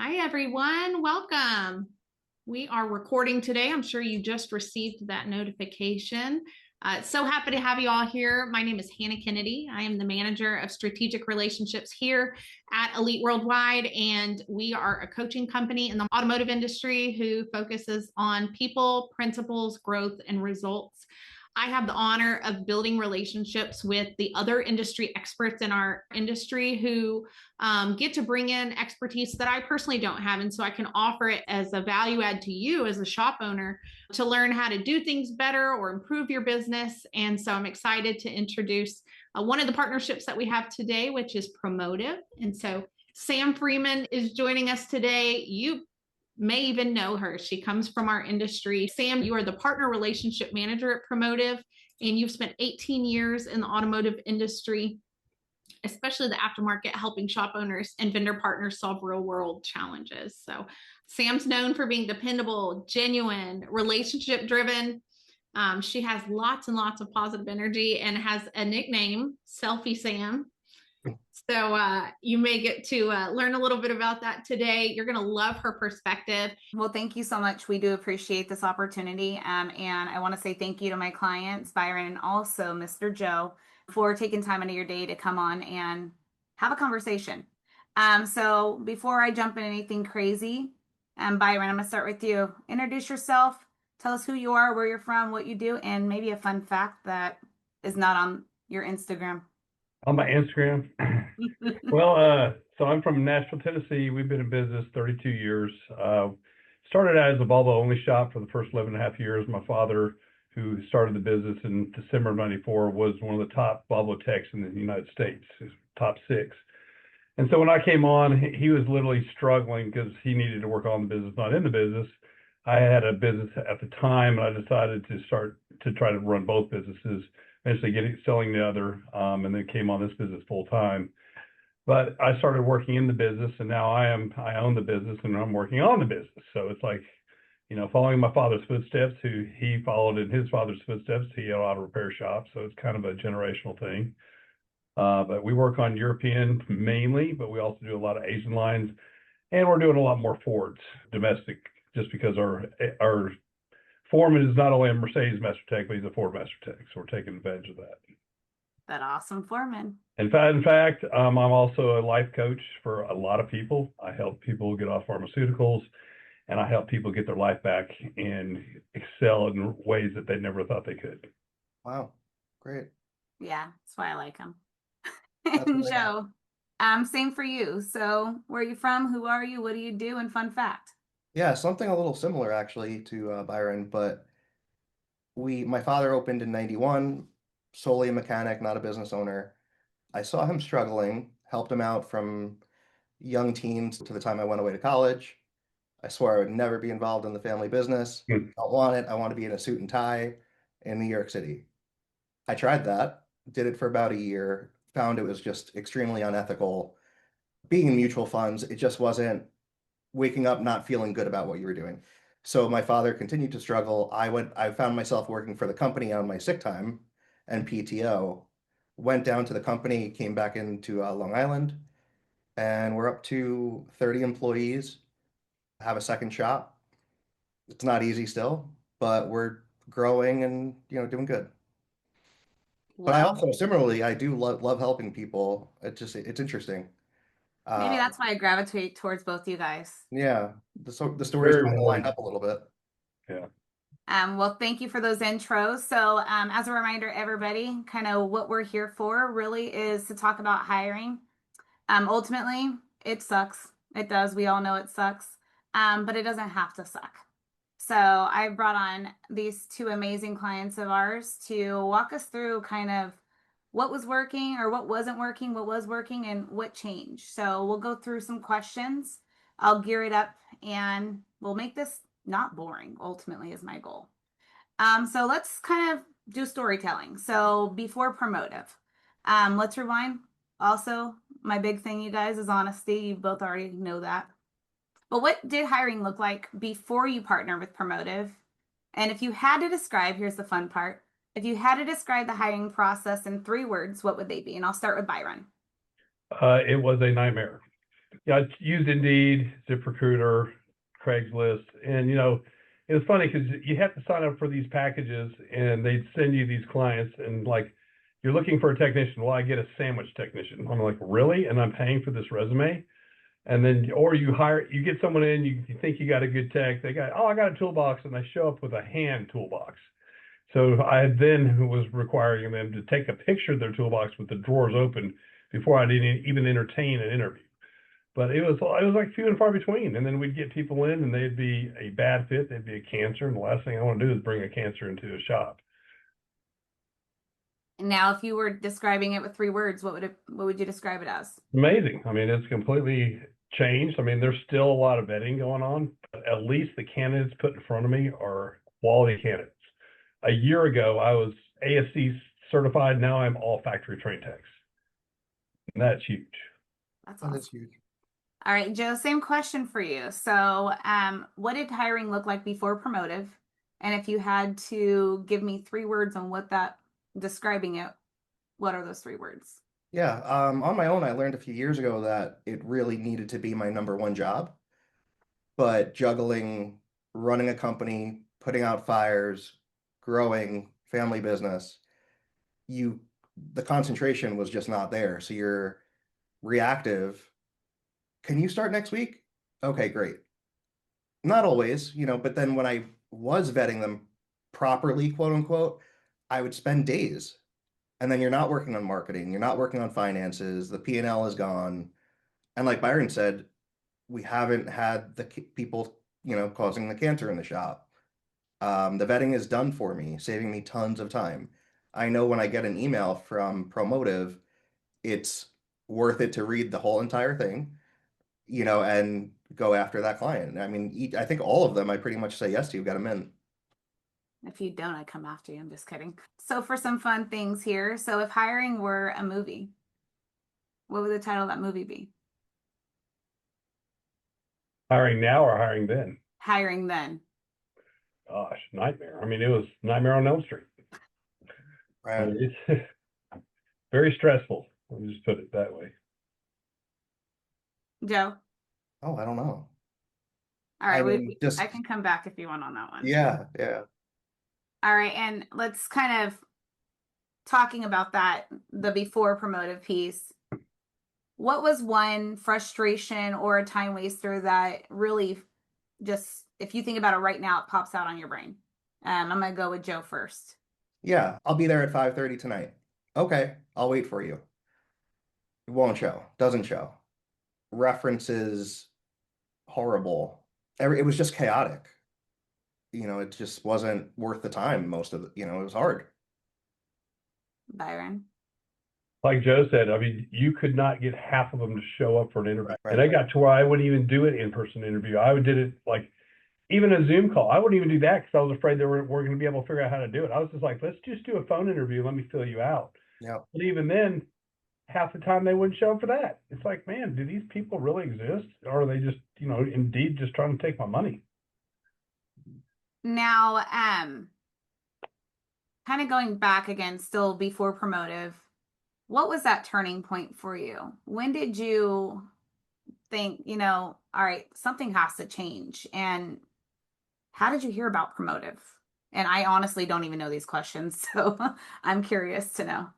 Hi, everyone. Welcome. We are recording today. I'm sure you just received that notification. So happy to have you all here. My name is Hannah Kennedy. I am the manager of strategic relationships here at Elite Worldwide, and we are a coaching company in the automotive industry who focuses on people, principles, growth, and results. I have the honor of building relationships with the other industry experts in our industry who get to bring in expertise that I personally don't have. And so I can offer it as a value add to you as a shop owner to learn how to do things better or improve your business. And so I'm excited to introduce one of the partnerships that we have today, which is Promotive. And so Sam Freeman is joining us today. You may even know her. She comes from our industry. Sam, you are the partner relationship manager at Promotive, and you've spent 18 years in the automotive industry, especially the aftermarket, helping shop owners and vendor partners solve real world challenges. So Sam's known for being dependable, genuine, relationship driven. She has lots and lots of positive energy and has a nickname, Selfie Sam. So you may get to learn a little bit about that today. You're going to love her perspective. Well, thank you so much. We do appreciate this opportunity. And I want to say thank you to my clients, Byron, and also Mr. Joe, for taking time out of your day to come on and have a conversation. So before I jump into anything crazy, Byron, I'm going to start with you. Introduce yourself. Tell us who you are, where you're from, what you do, and maybe a fun fact that is not on your Instagram. On my Instagram. So I'm from Nashville, Tennessee. We've been in business 32 years. Started out as a Volvo only shop for the first 11 and a half years. My father, who started the business in December of 94, was one of the top Volvo techs in the United States, top six. And so when I came on, he was literally struggling because he needed to work on the business, not in the business. I had a business at the time, and I decided to start to try to run both businesses, eventually selling the other, and then came on this business full time. But I started working in the business, and now I own the business, and I'm working on the business. So it's like, following my father's footsteps, who he followed in his father's footsteps. He had an auto repair shop, so it's kind of a generational thing. But we work on European mainly, but we also do a lot of Asian lines, and we're doing a lot more Fords domestic, just because our foreman is not only a Mercedes Master Tech, but he's a Ford Master Tech, so we're taking advantage of that. That awesome foreman. In fact, I'm also a life coach for a lot of people. I help people get off pharmaceuticals, and I help people get their life back and excel in ways that they never thought they could. Wow, great. Yeah, that's why I like him. That's And really Joe, same for you. So where are you from? Who are you? What do you do? And fun fact. Yeah, something a little similar actually to Byron, but my father opened in 91, solely a mechanic, not a business owner. I saw him struggling, helped him out from young teens to the time I went away to college. I swore I would never be involved in the family business. Hmm. Don't want it. I want to be in a suit and tie in New York City. I tried that, did it for about a year, found it was just extremely unethical. Being in mutual funds, it just wasn't waking up not feeling good about what you were doing. So my father continued to struggle. I found myself working for the company on my sick time and PTO, went down to the company, came back into Long Island, and we're up to 30 employees, have a second shop. It's not easy still, but we're growing and, doing good. But I Well, also similarly, I do love helping people. It's interesting. maybe Uh, that's why I gravitate towards both you guys. yeah, the stories Very kind of line rewarding. up a little bit. Yeah. Well, thank you for those intros. So, as a reminder, everybody, kind of what we're here for really is to talk about hiring. Ultimately, it sucks. It does. We all know it sucks. But it doesn't have to suck. So I brought on these two amazing clients of ours to walk us through kind of what was working or what wasn't working, what was working, and what changed. So we'll go through some questions. I'll gear it up and we'll make this not boring, ultimately, is my goal. So let's kind of do storytelling. So before Promotive, let's rewind. Also, my big thing, you guys, is honesty. You both already know that. But what did hiring look like before you partnered with Promotive? And if you had to describe, here's the fun part. If you had to describe the hiring process in 3 words, what would they be? And I'll start with Byron. It was a nightmare. Yeah, I used Indeed, ZipRecruiter, Craigslist, and it was funny because you have to sign up for these packages, and they'd send you these clients, and like you're looking for a technician. Well, I get a sandwich technician. I'm like, really? And I'm paying for this resume? And then, or you get someone in, you think you got a good tech. They got, oh, I got a toolbox, and they show up with a hand toolbox. So I then was requiring them to take a picture of their toolbox with the drawers open before I'd even entertain an interview. But it was like few and far between. And then we'd get people in, and they'd be a bad fit. They'd be a cancer. And the last thing I want to do is bring a cancer into a shop. Now, if you were describing it with 3 words, what would you describe it as? Amazing. I mean, it's completely changed. I mean, there's still a lot of vetting going on, but at least the candidates put in front of me are quality candidates. A year ago, I was ASC certified. Now I'm all factory trained techs. And that's huge. That's awesome. That's huge. All right, Joe, same question for you. So, what did hiring look like before Promotive? And if you had to give me 3 words on describing it, what are those 3 words? Yeah, on my own, I learned a few years ago that it really needed to be my number one job. But juggling, running a company, putting out fires, growing family business, the concentration was just not there. So you're reactive. Can you start next week? Okay, great. Not always, but then when I was vetting them properly, quote unquote, I would spend days. And then you're not working on marketing, you're not working on finances, the P&L is gone. And like Byron said, we haven't had the people, causing the cancer in the shop. The vetting is done for me, saving me tons of time. I know when I get an email from Promotive, it's worth it to read the whole entire thing, and go after that client. I mean, I think all of them, I pretty much say yes to. You've got them in. If you don't, I come after you. I'm just kidding. So for some fun things here. So if hiring were a movie, what would the title of that movie be? Hiring now or hiring then? Hiring then. Gosh, nightmare. I mean, it was Nightmare on Elm Street. Right. It's very stressful. Let me just put it that way. Joe? Oh, I don't know. All right, I mean, I can come back if you want on that one. Yeah. All right, and let's kind of talking about that, the before Promotive piece. What was one frustration or a time waster that really just, if you think about it right now, it pops out on your brain? I'm gonna go with Joe first. Yeah, I'll be there at 5:30 tonight. Okay, I'll wait for you. It won't show. Doesn't show. References, horrible. It was just chaotic. It just wasn't worth the time. Most of it was hard. Byron? Like Joe said, I mean, you could not get half of them to show up for an interview. Right. And I got to where I wouldn't even do an in-person interview. I did it like even a Zoom call. I wouldn't even do that because I was afraid they weren't going to be able to figure out how to do it. I was just like, let's just do a phone interview. Let me fill you out. Yeah. But even then, half the time they wouldn't show up for that. It's like, man, do these people really exist? Or are they just, Indeed just trying to take my money? Now, kind of going back again, still before Promotive, what was that turning point for you? When did you think, all right, something has to change? And how did you hear about Promotive? And I honestly don't even know these questions, so I'm curious to know.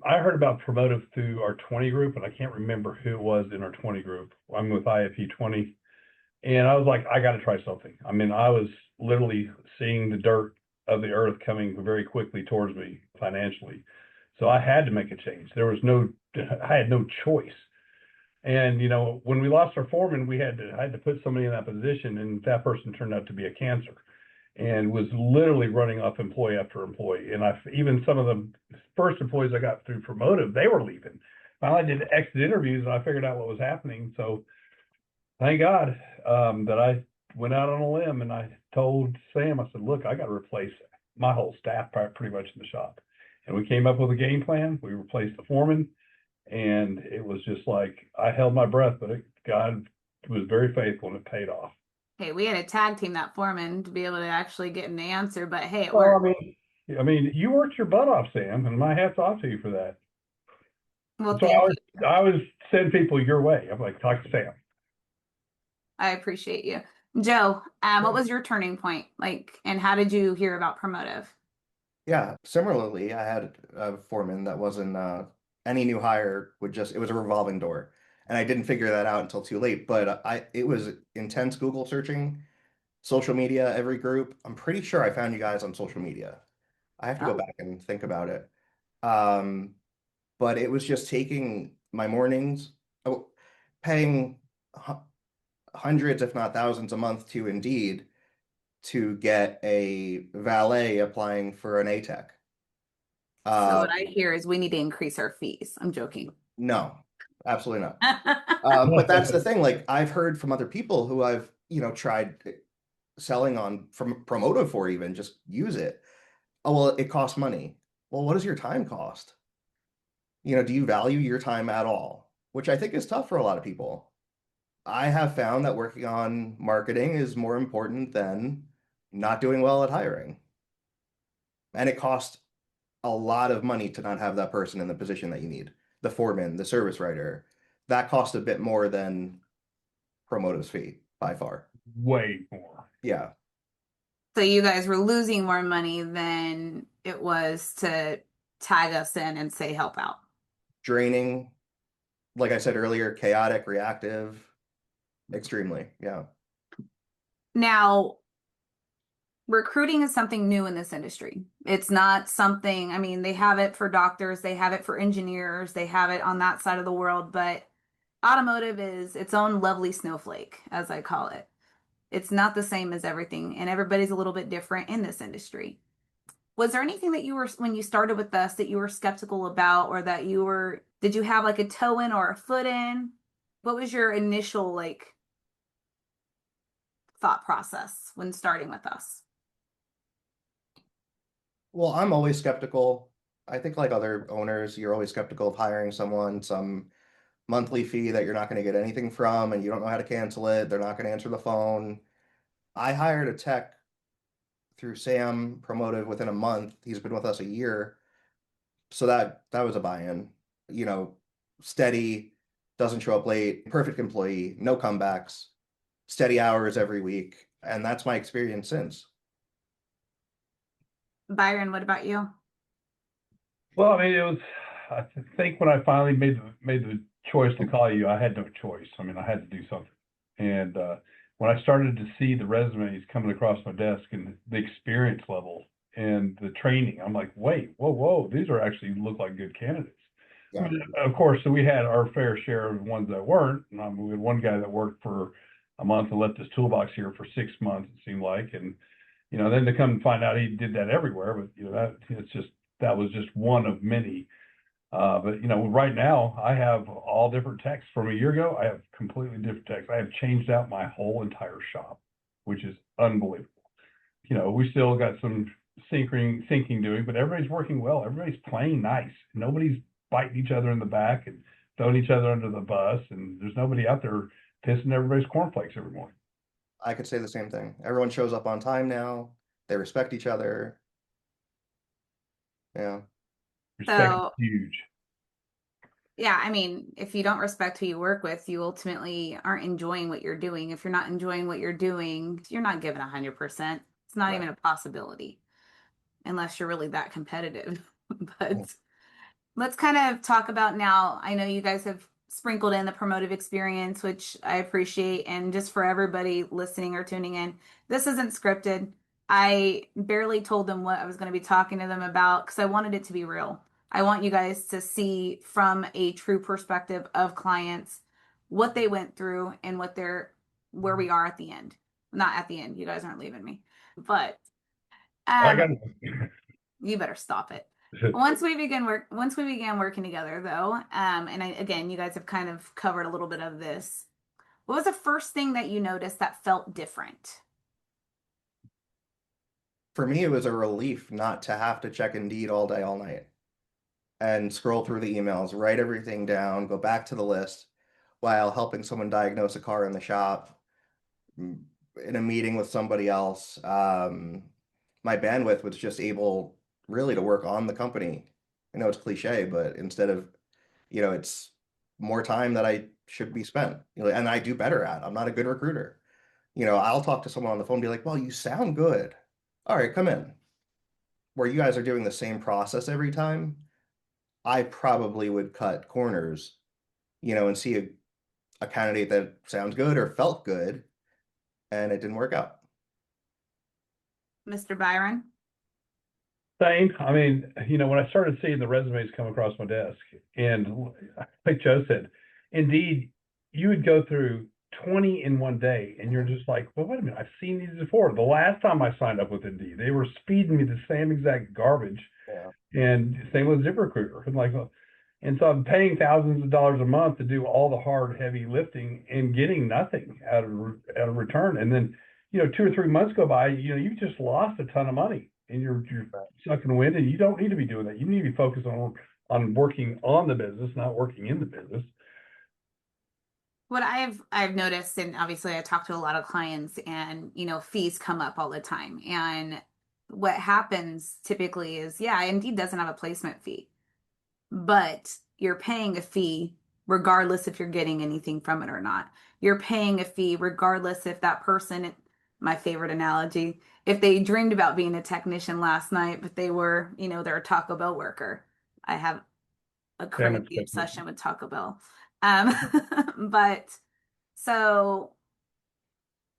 I heard about Promotive through our 20 group, and I can't remember who it was in our 20 group. I'm with IFE 20. And I was like, I got to try something. I mean, I was literally seeing the dirt of the earth coming very quickly towards me financially. So I had to make a change. I had no choice. And, when we lost our foreman, I had to put somebody in that position, and that person turned out to be a cancer and was literally running off employee after employee. And even some of the first employees I got through Promotive, they were leaving. Finally, I did exit interviews, and I figured out what was happening. So thank God that I went out on a limb, and I told Sam, I said, look, I got to replace my whole staff pretty much in the shop. And we came up with a game plan. We replaced the foreman, and it was just like, I held my breath, but God was very faithful, and it paid off. Hey, we had to tag team that foreman to be able to actually get an answer, but hey, it Well, worked. I mean, you worked your butt off, Sam, and my hat's off to you for that. Well, So thank you. I always send people your way. I'm like, talk to Sam. I appreciate you. Joe, what was your turning point like, and how did you hear about Promotive? Yeah, similarly, I had a foreman that wasn't any new hire would just it was a revolving door. And I didn't figure that out until too late, but it was intense Google searching, social media, every group. I'm pretty sure I found you guys on social media. I have to go Oh, back and think about it. Um, but it was just taking my mornings, oh, paying hu- hundreds, if not thousands a month to Indeed to get a valet applying for an ATEC. so Uh, what I hear is we need to increase our fees. I'm joking. no, absolutely not. But that's the thing. Like I've heard from other people who I've, tried selling on from Promotive for even just use it. Oh, well, it costs money. Well, what does your time cost? Do you value your time at all? Which I think is tough for a lot of people. I have found that working on marketing is more important than not doing well at hiring. And it costs a lot of money to not have that person in the position that you need. The foreman, the service writer, that costs a bit more than Promotive's fee by far. Way more. Yeah. So you guys were losing more money than it was to tag us in and say help out. Draining, like I said earlier, chaotic, reactive, extremely. Yeah. Now, recruiting is something new in this industry. It's not something, I mean, they have it for doctors, they have it for engineers, they have it on that side of the world, but automotive is its own lovely snowflake, as I call it. It's not the same as everything, and everybody's a little bit different in this industry. Was there anything that you were, when you started with us, that you were skeptical about, or that did you have like a toe in or a foot in? What was your initial like thought process when starting with us? Well, I'm always skeptical. I think like other owners, you're always skeptical of hiring someone, some monthly fee that you're not going to get anything from, and you don't know how to cancel it. They're not going to answer the phone. I hired a tech through Sam Promotive within a month. He's been with us a year. So that was a buy-in. You know, Steady, doesn't show up late, perfect employee, no comebacks, steady hours every week. And that's my experience since. Byron, what about you? Well, I mean, I think when I finally made the choice to call you, I had no choice. I mean, I had to do something. And when I started to see the resumes coming across my desk and the experience level and the training, I'm like, wait, whoa, these are actually look like good candidates. I Yeah. mean, of course, so we had our fair share of ones that weren't. We had one guy that worked for a month and left his toolbox here for 6 months, it seemed like. And, then to come and find out he did that everywhere, but, that was just one of many. But right now I have all different techs. From a year ago, I have completely different techs. I have changed out my whole entire shop, which is unbelievable. We still got some syncing doing, but everybody's working well. Everybody's playing nice. Nobody's biting each other in the back and throwing each other under the bus. And there's nobody out there pissing everybody's cornflakes every morning. I could say the same thing. Everyone shows up on time now. They respect each other. Yeah. Respect is So, huge. yeah, I mean, if you don't respect who you work with, you ultimately aren't enjoying what you're doing. If you're not enjoying what you're doing, you're not giving 100%. It's not Right. even a possibility unless you're really that competitive. But let's kind of talk about now. I know you guys have sprinkled in the promotive experience, which I appreciate. And just for everybody listening or tuning in, this isn't scripted. I barely told them what I was going to be talking to them about because I wanted it to be real. I want you guys to see from a true perspective of clients what they went through and where we are at the end. Not at the end. You guys aren't leaving me, but I got you better stop it. it. Once we began working together though, again, you guys have kind of covered a little bit of this. What was the first thing that you noticed that felt different? For me, it was a relief not to have to check Indeed all day, all night and scroll through the emails, write everything down, go back to the list while helping someone diagnose a car in the shop, in a meeting with somebody else. My bandwidth was just able really to work on the company. I know it's cliche, but instead of, it's more time that I should be spent, and I do better at. I'm not a good recruiter. I'll talk to someone on the phone and be like, well, you sound good. All right, come in. Where you guys are doing the same process every time, I probably would cut corners, and see a candidate that sounds good or felt good, and it didn't work out. Mr. Byron? Same. I mean, when I started seeing the resumes come across my desk, and like Joe said, Indeed, you would go through 20 in one day, and you're just like, well, wait a minute, I've seen these before. The last time I signed up with Indeed, they were speeding me the same exact garbage. Yeah. And same with ZipRecruiter. And like, and so I'm paying thousands of dollars a month to do all the hard, heavy lifting and getting nothing out of return. And then, 2 or 3 months go by, you just lost a ton of money, and you're sucking wind, and you don't need to be doing that. You need to be focused on working on the business, not working in the business. What I've noticed, and obviously I talk to a lot of clients, and fees come up all the time. And what happens typically is, yeah, Indeed doesn't have a placement fee, but you're paying a fee regardless if you're getting anything from it or not. You're paying a fee regardless if that person, my favorite analogy, if they dreamed about being a technician last night, but they were, they're a Taco Bell worker. I have a crazy obsession with Taco Bell. But so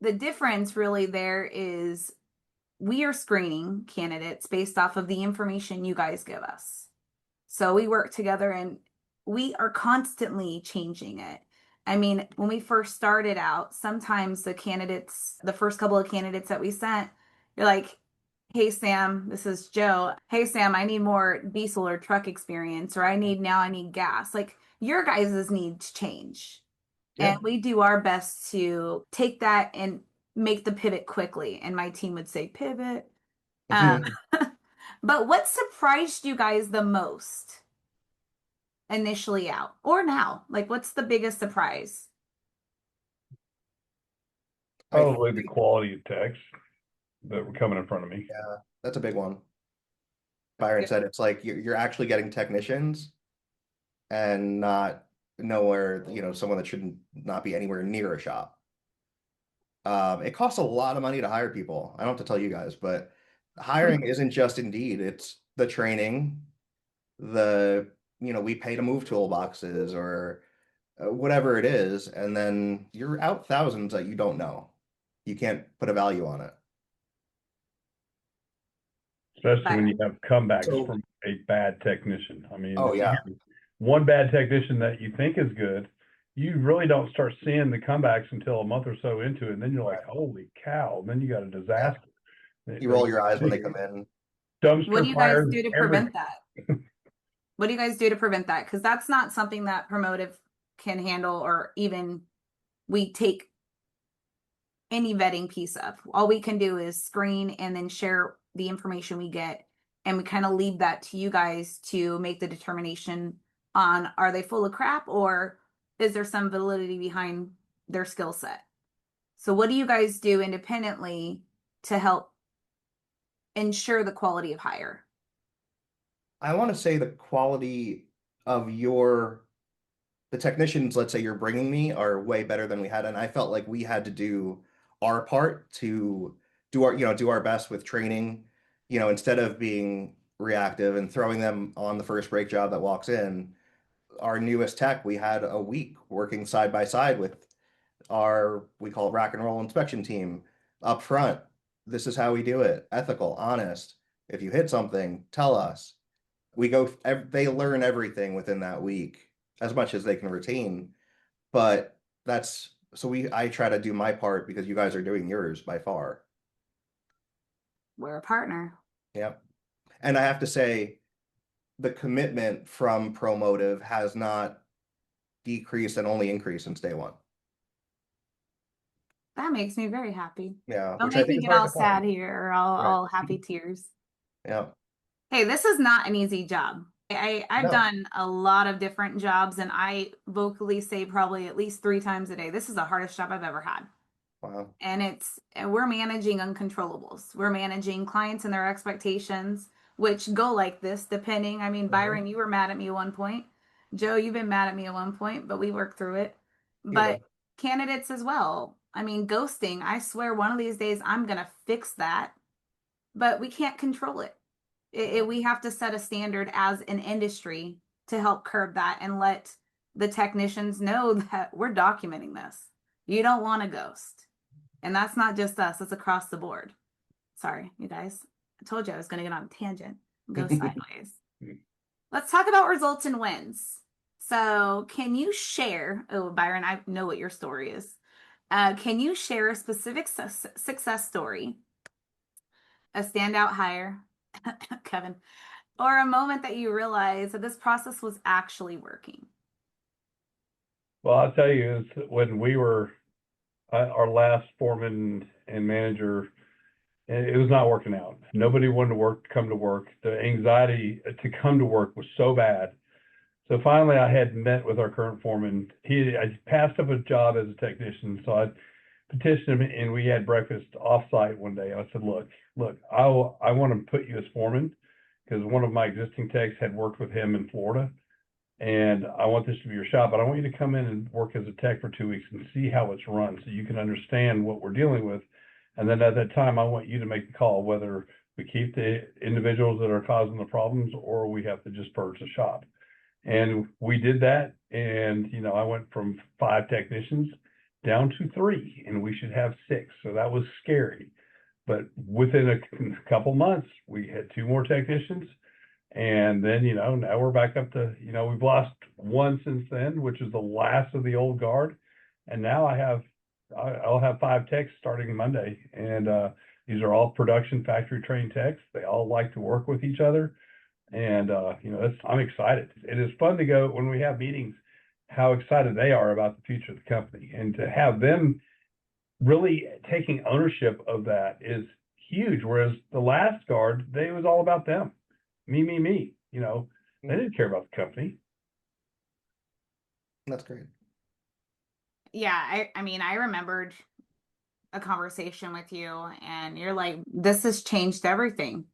the difference really there is we are screening candidates based off of the information you guys give us. So we work together and we are constantly changing it. I mean, when we first started out, sometimes the first couple of candidates that we sent, you're like, hey, Sam, this is Joe. Hey, Sam, I need more diesel or truck experience, or I need gas. Like, your guys' needs change. Yeah. And we do our best to take that and make the pivot quickly. And my team would say, pivot. But what surprised you guys the most initially out or now? Like, what's the biggest surprise? Probably the quality of text that were coming in front of me. Yeah, that's a big one. Byron said it's like you're actually getting technicians and not nowhere, someone that shouldn't not be anywhere near a shop. It costs a lot of money to hire people. I don't have to tell you guys, but hiring isn't just Indeed. It's the training, we pay to move toolboxes or whatever it is, and then you're out thousands that you don't know. You can't put a value on it. Especially when you have comebacks from a bad technician. I mean, oh yeah, one bad technician that you think is good, you really don't start seeing the comebacks until a month or so into it. And then you're like, holy cow. And then you got a disaster. You roll your eyes when they come in. What do you guys do to prevent that? What do you guys do to prevent that? Because that's not something that Promotive can handle, or even we take any vetting piece of. All we can do is screen and then share the information we get. And we kind of leave that to you guys to make the determination on, are they full of crap, or is there some validity behind their skill set? So what do you guys do independently to help ensure the quality of hire? I want to say the quality of the technicians, let's say you're bringing me, are way better than we had. And I felt like we had to do our part to do our best with training, instead of being reactive and throwing them on the first break job that walks in. Our newest tech, we had a week working side by side with we call it rack and roll inspection team up front. This is how we do it. Ethical, honest. If you hit something, tell us. They learn everything within that week, as much as they can retain. But I try to do my part because you guys are doing yours by far. We're a partner. Yep. And I have to say, the commitment from Promotive has not decreased and only increased since day one. That makes me very happy. Yeah. Don't make me get all sad here or all happy tears. Yeah. Hey, this is not an easy job. I've done a lot of different jobs, and I vocally say probably at least 3 times a day, this is the hardest job I've ever had. Wow. And we're managing uncontrollables. We're managing clients and their expectations, which go like this, depending. I mean, Byron, you were mad at me at one point Joe, you've been mad at me at one point, but we worked through it. Yeah. But candidates as well. I mean, ghosting, I swear one of these days I'm going to fix that, but we can't control it. We have to set a standard as an industry to help curb that and let the technicians know that we're documenting this. You don't want to ghost. And that's not just us, it's across the board. Sorry, you guys. I told you I was going to get on a tangent, go sideways. Let's talk about results and wins. So, can you share? Oh, Byron, I know what your story is. Can you share a specific success story, a standout hire, Kevin, or a moment that you realized that this process was actually working? Well, I'll tell you, is when we were our last foreman and manager, it was not working out. Nobody wanted to come to work. The anxiety to come to work was so bad. So finally, I had met with our current foreman. I passed up a job as a technician, so I petitioned him, and we had breakfast off-site one day. I said, look, I want to put you as foreman because one of my existing techs had worked with him in Florida, and I want this to be your shop, but I want you to come in and work as a tech for 2 weeks and see how it's run so you can understand what we're dealing with. And then at that time, I want you to make the call whether we keep the individuals that are causing the problems or we have to just purge the shop. And we did that. And, I went from 5 technicians down to 3, and we should have 6. So that was scary. But within a couple months, we had 2 more technicians. And then, now we're back up to, we've lost 1 since then, which is the last of the old guard. And now I'll have 5 techs starting Monday. And these are all production factory trained techs. They all like to work with each other. And, I'm excited. It is fun to go when we have meetings, how excited they are about the future of the company, and to have them really taking ownership of that is huge. Whereas the last guard, it was all about them, me. They didn't care about the company. That's great. Yeah, I mean, I remembered a conversation with you, and you're like, this has changed everything.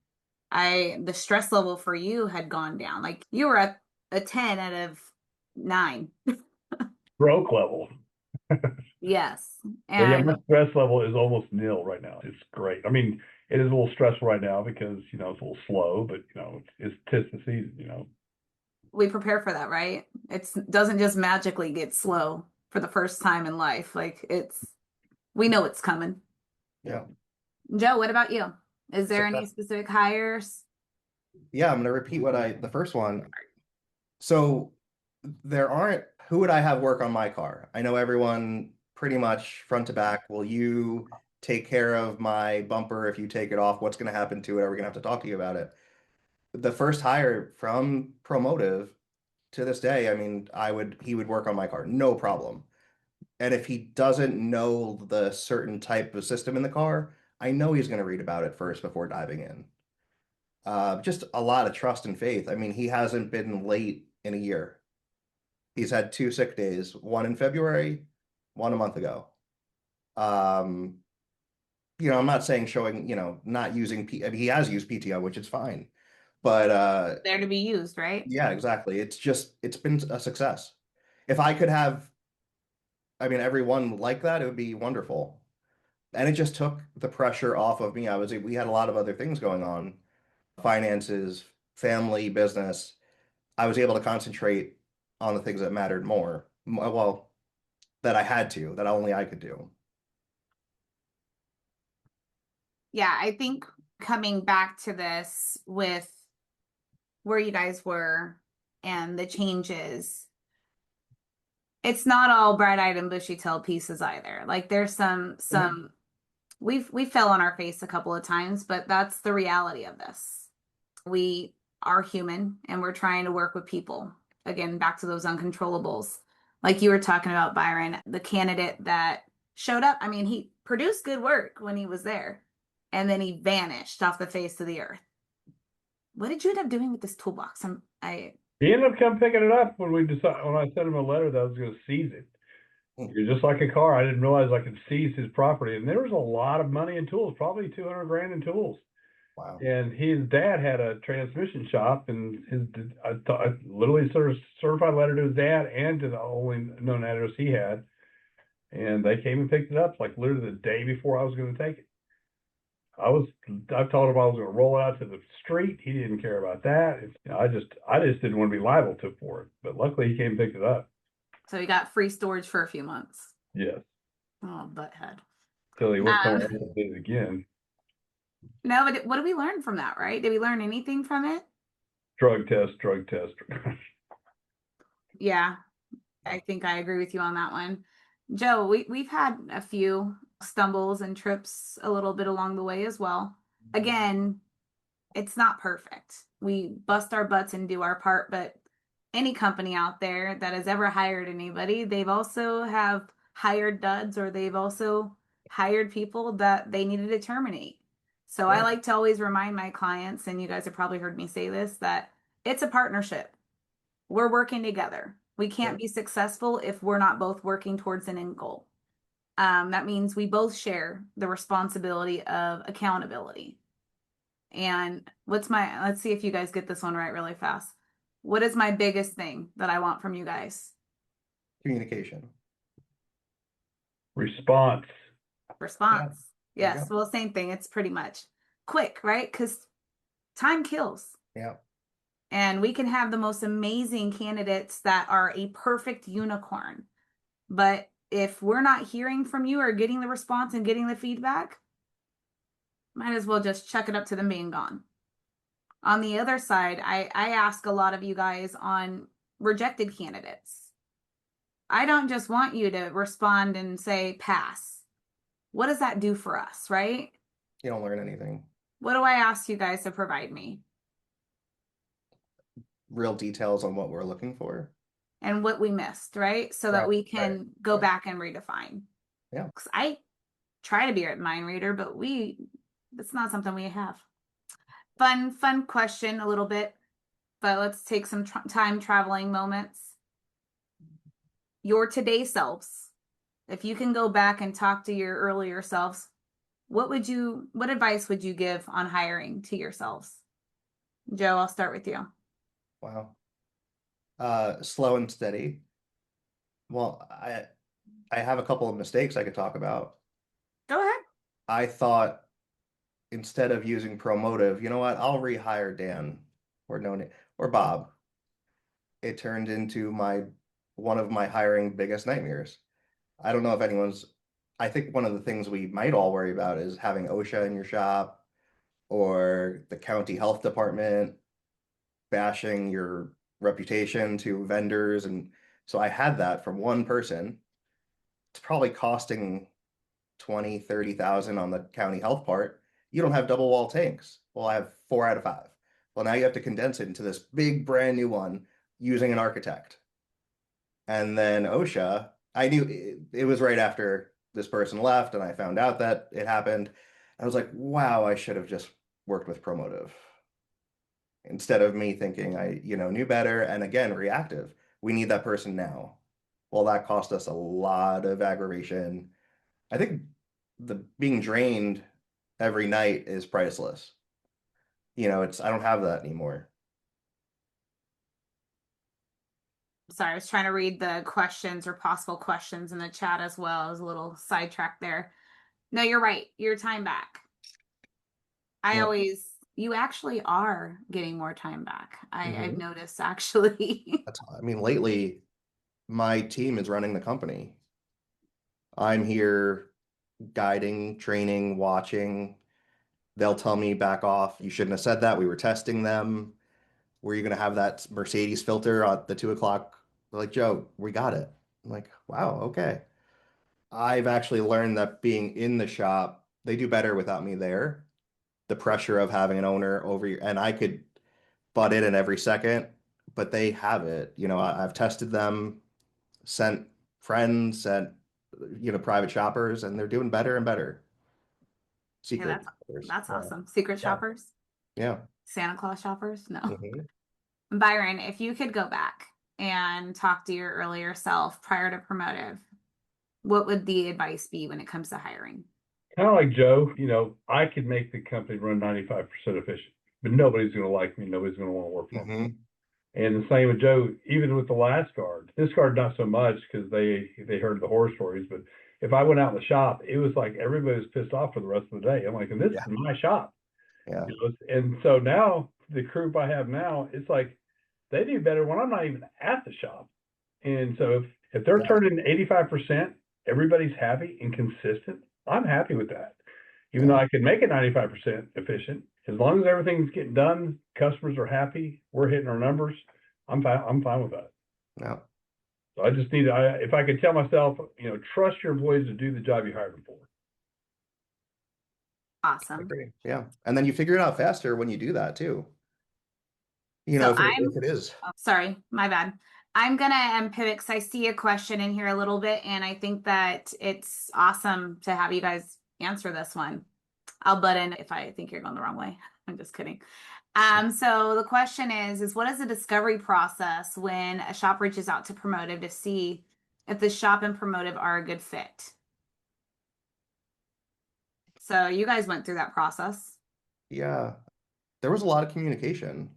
The stress level for you had gone down. Like you were at a 10 out of 9. Broke level. Yes. But yeah, And my stress level is almost nil right now. It's great. I mean, it is a little stressful right now because, it's a little slow, but, it's 'tis the season, we prepare for that, right? It doesn't just magically get slow for the first time in life. Like we know it's coming. Yeah. Joe, what about you? Is there any Success. specific hires? Yeah, I'm going to repeat the first one. So who would I have work on my car? I know everyone pretty much front to back. Will you take care of my bumper if you take it off? What's going to happen to it? Are we going to have to talk to you about it? The first hire from Promotive to this day, I mean, he would work on my car, no problem. And if he doesn't know the certain type of system in the car, I know he's going to read about it first before diving in. Just a lot of trust and faith. I mean, he hasn't been late in a year. He's had 2 sick days, one in February, one a month ago. I'm not saying not using I mean, he has used PTO, which is fine. But There to be used, right? yeah, exactly. It's been a success. If I could have, I mean, everyone like that, it would be wonderful. And it just took the pressure off of me. We had a lot of other things going on, finances, family, business. I was able to concentrate on the things that mattered more. Well, that I had to, that only I could do. Yeah, I think coming back to this with where you guys were and the changes, it's not all bright-eyed and bushy-tailed pieces either. Like there's some we fell on our face a couple of times, but that's the reality of this. We are human and we're trying to work with people. Again, back to those uncontrollables. Like you were talking about, Byron, the candidate that showed up. I mean, he produced good work when he was there, and then he vanished off the face of the earth. What did you end up doing with this toolbox? He ended up coming picking it up when I sent him a letter that I was going to seize it. You're just like a car. I didn't realize I could seize his property, and there was a lot of money in tools, probably $200,000 in tools. Wow. And his dad had a transmission shop, and I literally sort of certified letter to his dad and to the only known address he had. And they came and picked it up like literally the day before I was going to take it. I told him I was going to roll it out to the street. He didn't care about that. I just didn't want to be liable for it. But luckily he came and picked it up. So you got free storage for a few months. Yes. Oh, butthead. Till he wouldn't come around and do it again. No, but what did we learn from that, right? Did we learn anything from it? Drug test. Yeah, I think I agree with you on that one. Joe, we've had a few stumbles and trips a little bit along the way as well. Again, it's not perfect. We bust our butts and do our part, but any company out there that has ever hired anybody, they've also have hired duds, or they've also hired people that they needed to terminate. So I like to always remind my clients, and you guys have probably heard me say this, that it's a partnership. We're working together. We can't be successful if we're not both working towards an end goal. That means we both share the responsibility of accountability. And let's see if you guys get this one right really fast. What is my biggest thing that I want from you guys? Communication. Response. Yes. Well, same thing. It's pretty much quick, right? Because time kills. Yeah. And we can have the most amazing candidates that are a perfect unicorn. But if we're not hearing from you or getting the response and getting the feedback, might as well just chuck it up to them being gone. On the other side, I ask a lot of you guys on rejected candidates. I don't just want you to respond and say pass. What does that do for us, right? You don't learn anything. What do I ask you guys to provide me? Real details on what we're looking for. And what we missed, right? So that we can go back and redefine. Yeah. Because I try to be a mind reader, but that's not something we have. Fun question a little bit, but let's take some time traveling moments. Your today selves, if you can go back and talk to your earlier selves, what advice would you give on hiring to yourselves? Joe, I'll start with you. Wow. Slow and steady. Well, I have a couple of mistakes I could talk about. Go ahead. I thought instead of using Promotive, you know what? I'll rehire Dan or Bob. It turned into one of my hiring biggest nightmares. I don't know if I think one of the things we might all worry about is having OSHA in your shop or the county health department bashing your reputation to vendors. And so I had that from one person. It's probably costing 20, 30,000 on the county health part. You don't have double wall tanks. Well, I have 4 out of 5. Well, now you have to condense it into this big brand new one using an architect. And then OSHA, I knew it was right after this person left and I found out that it happened. I was like, wow, I should have just worked with Promotive. Instead of me thinking I knew better, and again, reactive. We need that person now. Well, that cost us a lot of aggravation. I think the being drained every night is priceless. I don't have that anymore. Sorry, I was trying to read the questions or possible questions in the chat as well. I was a little sidetracked there. No, you're right. Your time back. You actually are getting more time back. I've noticed actually. Lately, my team is running the company. I'm here guiding, training, watching. They'll tell me back off. You shouldn't have said that. We were testing them. Were you going to have that Mercedes filter at the 2 o'clock? They're like, Joe, we got it. I'm like, wow, okay. I've actually learned that being in the shop, they do better without me there. The pressure of having an owner over you, and I could butt in every second, but they have it. I've tested them, sent friends, sent private shoppers, and they're doing better and better. Secret shoppers. That's awesome. Secret shoppers? Yeah. Santa Claus shoppers? No. Byron, if you could go back and talk to your earlier self prior to Promotive, what would the advice be when it comes to hiring? kind of like Joe, I could make the company run 95% efficient, but nobody's going to like me. Nobody's going to want to work for me. Mm-hmm. And the same with Joe, even with the last guard. This guard, not so much because they heard the horror stories. But if I went out in the shop, it was like everybody was pissed off for the rest of the day. I'm like, and this Yeah. is my shop. Yeah. And so now the group I have now, it's like they do better when I'm not even at the shop. And so if they're Yeah. turning 85%, everybody's happy and consistent, I'm happy with that. Even though I could make it 95% efficient, as long as everything's getting done, customers are happy, we're hitting our numbers, I'm fine with that. Yeah. So I just need if I could tell myself, trust your employees to do the job you hired them for. I Awesome. agree. Yeah. And then you figure it out faster when you do that too. So if it is. Oh, sorry, my bad. I'm gonna pivot because I see a question in here a little bit, and I think that it's awesome to have you guys answer this one. I'll butt in if I think you're going the wrong way. I'm just kidding. So the question is what is the discovery process when a shop reaches out to Promotive to see if the shop and Promotive are a good fit? So you guys went through that process. Yeah. There was a lot of communication.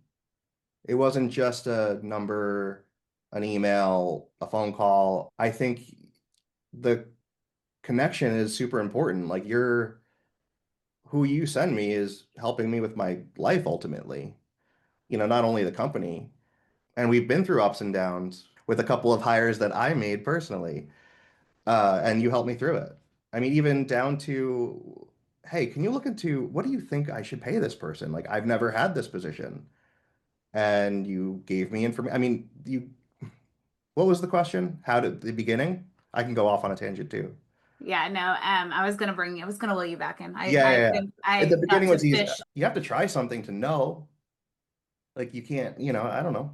It wasn't just a number, an email, a phone call. I think the connection is super important. Like who you send me is helping me with my life ultimately. Not only the company. And we've been through ups and downs with a couple of hires that I made personally. And you helped me through it. I mean, even down to, hey, can you look into what do you think I should pay this person? Like, I've never had this position. And you gave me information. I mean, what was the question? How did the beginning? I can go off on a tangent too. Yeah, no, I was gonna will you back in. Yeah, yeah, yeah. At the I got beginning to was easy. fish. You have to try something to know. Like you can't, I don't know.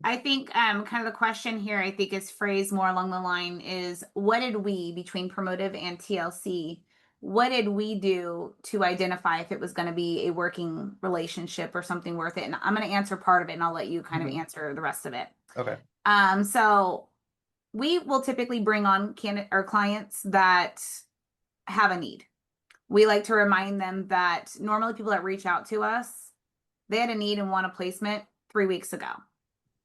I think kind of the question here I think is phrased more along the line is what did we between Promotive and TLC, what did we do to identify if it was going to be a working relationship or something worth it? And I'm going to answer part of it and I'll let you kind of answer the rest of it. Okay. So we will typically bring on candidate or clients that have a need. We like to remind them that normally people that reach out to us, they had a need and want a placement 3 weeks ago.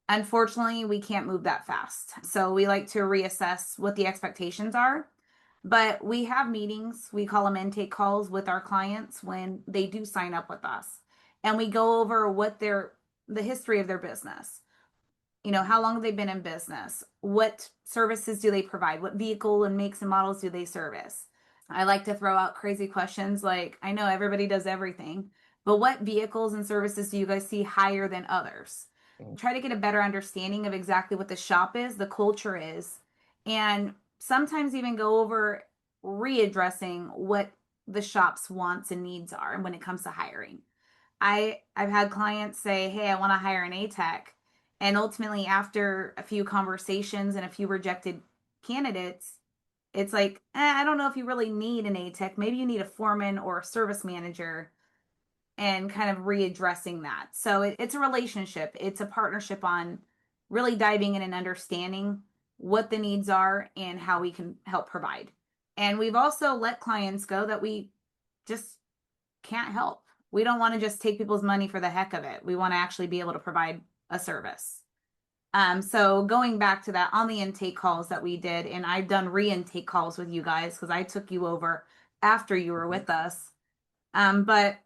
Unfortunately, we can't move that fast. So we like to reassess what the expectations are. But we have meetings, we call them intake calls with our clients when they do sign up with us. And we go over what the history of their business. How long have they been in business? What services do they provide? What vehicle and makes and models do they service? I like to throw out crazy questions like, I know everybody does everything, but what vehicles and services do you guys see higher than others? Try to get a better understanding of exactly what the shop is, the culture is, and sometimes even go over readdressing what the shop's wants and needs are when it comes to hiring. I've had clients say, "Hey, I want to hire an A-Tech," and ultimately, after a few conversations and a few rejected candidates, it's like, I don't know if you really need an A-Tech. Maybe you need a foreman or a service manager and kind of readdressing that. So it's a relationship. It's a partnership on really diving in and understanding what the needs are and how we can help provide. And we've also let clients go that we just can't help. We don't want to just take people's money for the heck of it. We want to actually be able to provide a service. So going back to that on the intake calls that we did, and I've done re-intake calls with you guys because I took you over after you were with us. But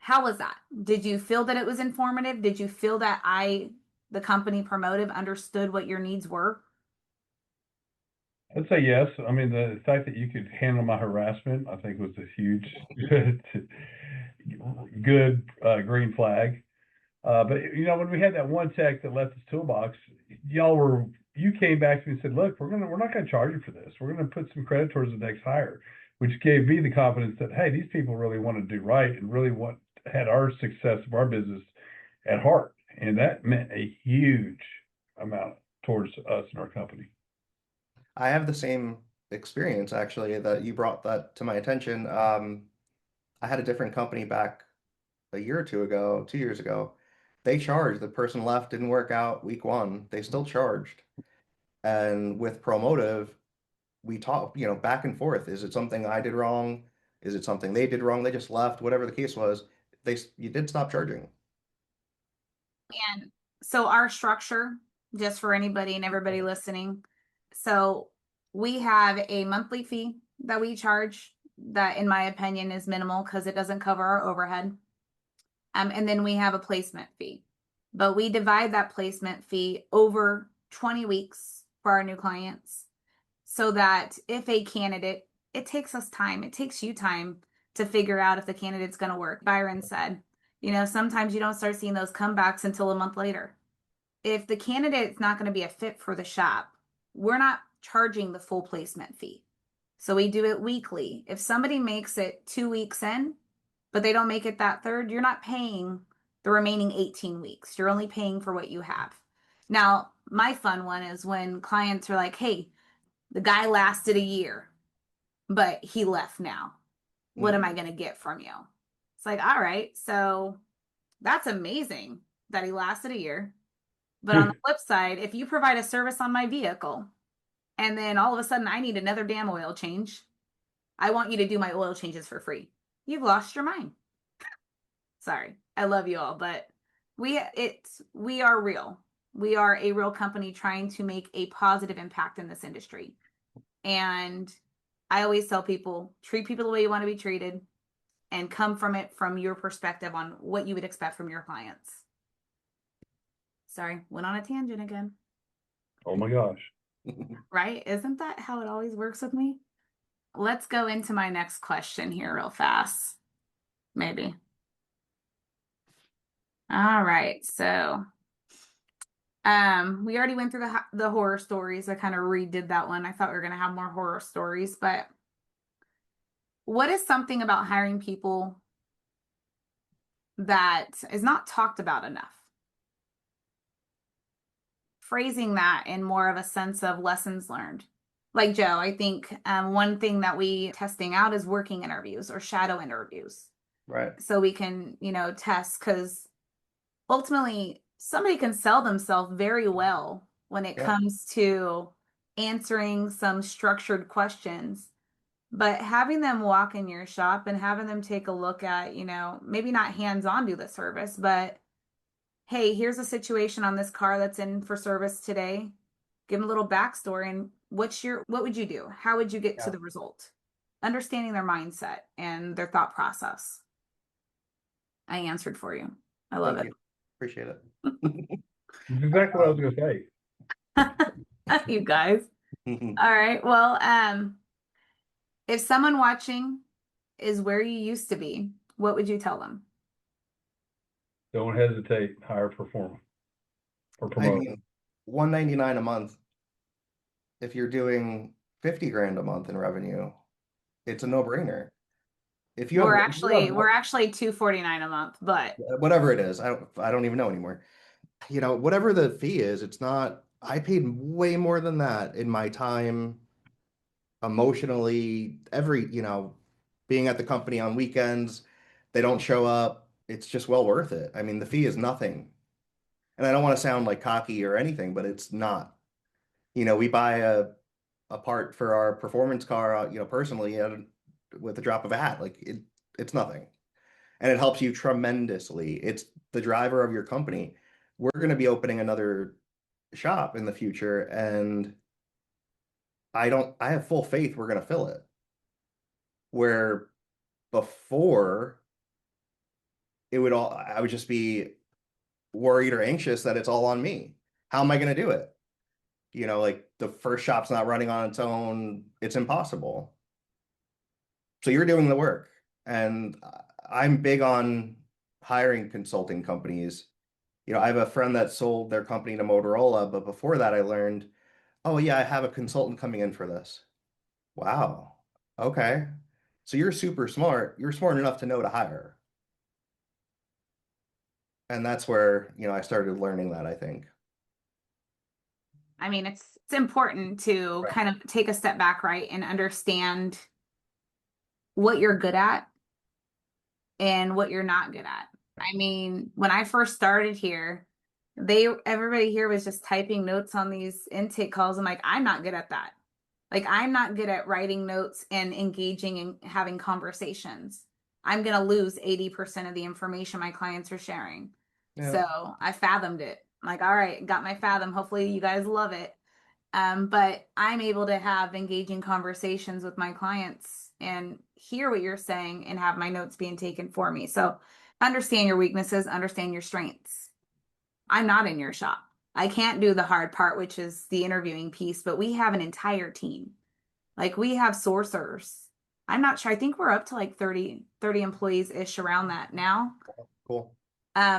how was that? Did you feel that it was informative? Did you feel that the company Promotive, understood what your needs were? I'd say yes. I mean, the fact that you could handle my harassment, I think was a huge, good green flag. But when we had that one tech that left his toolbox, you came back to me and said, "Look, we're not gonna charge you for this. We're gonna put some credit towards the next hire," which gave me the confidence that, hey, these people really want to do right and really had our success of our business at heart, and that meant a huge amount towards us and our company. I have the same experience actually that you brought that to my attention. I had a different company back a year or two ago, 2 years ago. They charged. The person left, didn't work out week one. They still charged. And with Promotive, we talk, back and forth. Is it something I did wrong? Is it something they did wrong? They just left, whatever the case was. You did stop charging. And so our structure, just for anybody and everybody listening, so we have a monthly fee that we charge that, in my opinion, is minimal because it doesn't cover our overhead. And then we have a placement fee, but we divide that placement fee over 20 weeks for our new clients, so that if a candidate, it takes us time, it takes you time to figure out if the candidate's going to work. Byron said, sometimes you don't start seeing those comebacks until a month later. If the candidate's not going to be a fit for the shop, we're not charging the full placement fee. So we do it weekly. If somebody makes it 2 weeks in, but they don't make it that third, you're not paying the remaining 18 weeks. You're only paying for what you have. Now, my fun one is when clients are like, hey, the guy lasted a year, but he left now. What am I going to get from you? It's like, all right, so that's amazing that he lasted a year. But on the flip side, if you provide a service on my vehicle and then all of a sudden I need another damn oil change, I want you to do my oil changes for free. You've lost your mind. Sorry, I love you all, but we are real. We are a real company trying to make a positive impact in this industry. And I always tell people, treat people the way you want to be treated and come from it from your perspective on what you would expect from your clients. Sorry, went on a tangent again. Oh my gosh. Right? Isn't that how it always works with me? Let's go into my next question here real fast. Maybe. All right. So we already went through the horror stories. I kind of redid that one. I thought we were going to have more horror stories, but what is something about hiring people that is not talked about enough? Phrasing that in more of a sense of lessons learned. Like Joe, I think one thing that we testing out is working interviews or shadow interviews. Right. So we can, test, because ultimately somebody can sell themselves very well when it comes to answering some structured questions. But having them walk in your shop and having them take a look at, maybe not hands-on do the service, but hey, here's a situation on this car that's in for service today. Give them a little backstory and what would you do? How would you get to the result? Understanding their mindset and their thought process. I answered for you. I love Thank it. you. Appreciate it. That's exactly what I was going to say. You guys. All right. Well, if someone watching is where you used to be, what would you tell them? Don't hesitate. Hire performer or promote. I mean, $199 a month. If you're doing 50 grand a month in revenue, it's a no-brainer. If you We're have, actually $249 a month, but whatever it is, I don't even know anymore. Whatever the fee is, it's not. I paid way more than that in my time, emotionally, being at the company on weekends. They don't show up. It's just well worth it. I mean, the fee is nothing. And I don't want to sound like cocky or anything, but it's not. We buy a part for our performance car, personally, with the drop of a hat. Like it's nothing. And it helps you tremendously. It's the driver of your company. We're going to be opening another shop in the future, and I have full faith we're going to fill it. Where before I would just be worried or anxious that it's all on me. How am I going to do it? Like the first shop's not running on its own. It's impossible. So you're doing the work. And I'm big on hiring consulting companies. I have a friend that sold their company to Motorola, but before that I learned, oh yeah, I have a consultant coming in for this. Wow. Okay. So you're super smart. You're smart enough to know to hire. And that's where, I started learning that, I think. I mean, it's important to kind of take a step back, right, and understand what you're good at and what you're not good at. I mean, when I first started here, everybody here was just typing notes on these intake calls. I'm like, I'm not good at that. Like, I'm not good at writing notes and engaging and having conversations. I'm going to lose 80% of the information my clients are sharing. Yeah. So I fathomed it. I'm like, all right, got my fathom. Hopefully you guys love it. But I'm able to have engaging conversations with my clients and hear what you're saying and have my notes being taken for me. So understand your weaknesses, understand your strengths. I'm not in your shop. I can't do the hard part, which is the interviewing piece, but we have an entire team. Like, we have sourcers. I'm not sure. I think we're up to like 30 employees ish around that now. Cool.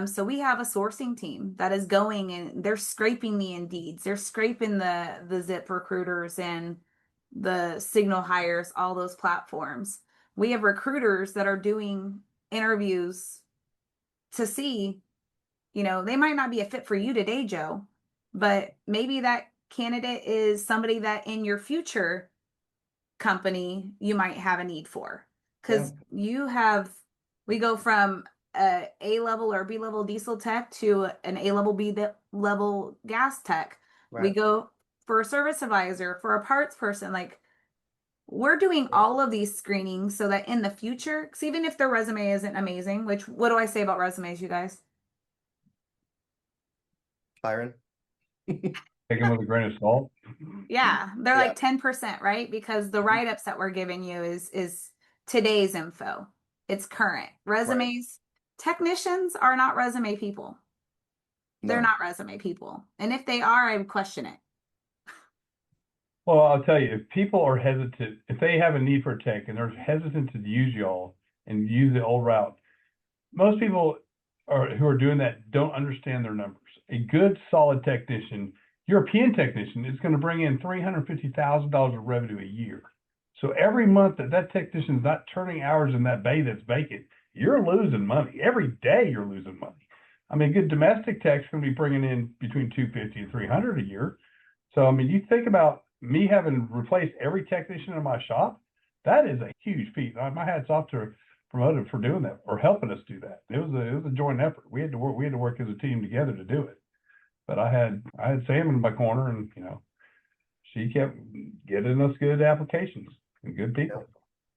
So we have a sourcing team that is going and they're scraping the Indeeds, they're scraping the Zip recruiters and the Signal hires, all those platforms. We have recruiters that are doing interviews to see, they might not be a fit for you today, Joe, but maybe that candidate is somebody that in your future company you might have a need for. Because we go from A level or B level diesel tech to an A level, B level gas tech. Right. We go for a service advisor, for a parts person. Like, we're doing all of these screenings so that in the future, because even if their resume isn't amazing, which, what do I say about resumes, you guys? Byron. Take them with a grain of salt. Yeah, they're Yeah. like 10%, right? Because the write-ups that we're giving you is today's info. It's current. Resumes, technicians are not resume people. They're No. not resume people. And if they are, I would question it. Well, I'll tell you, if people are hesitant, if they have a need for a tech and they're hesitant to use y'all and use the old route, most people who are doing that don't understand their numbers. A good, solid technician, European technician, is going to bring in $350,000 of revenue a year. So every month that technician is not turning hours in that bay that's vacant, you're losing money. Every day you're losing money. I mean, a good domestic tech's going to be bringing in between 250 and 300 a year. So, I mean, you think about me having replaced every technician in my shop, that is a huge feat. My hat's off to Promotive for doing that or helping us do that. It was a joint effort. We had to work as a team together to do it. But I had Sam in my corner, and she kept getting us good applications and good people.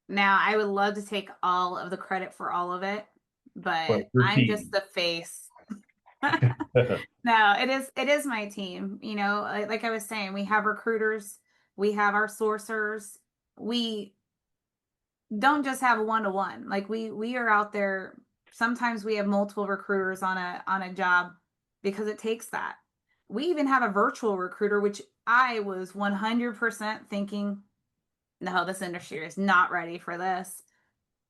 Now, I would love to take all of the credit for all of it, but your I'm team. just the face. No, it is my team. Like I was saying, we have recruiters, we have our sourcers. We don't just have a one-to-one. Like, we are out there. Sometimes we have multiple recruiters on a job because it takes that. We even have a virtual recruiter, which I was 100% thinking, no, this industry is not ready for this.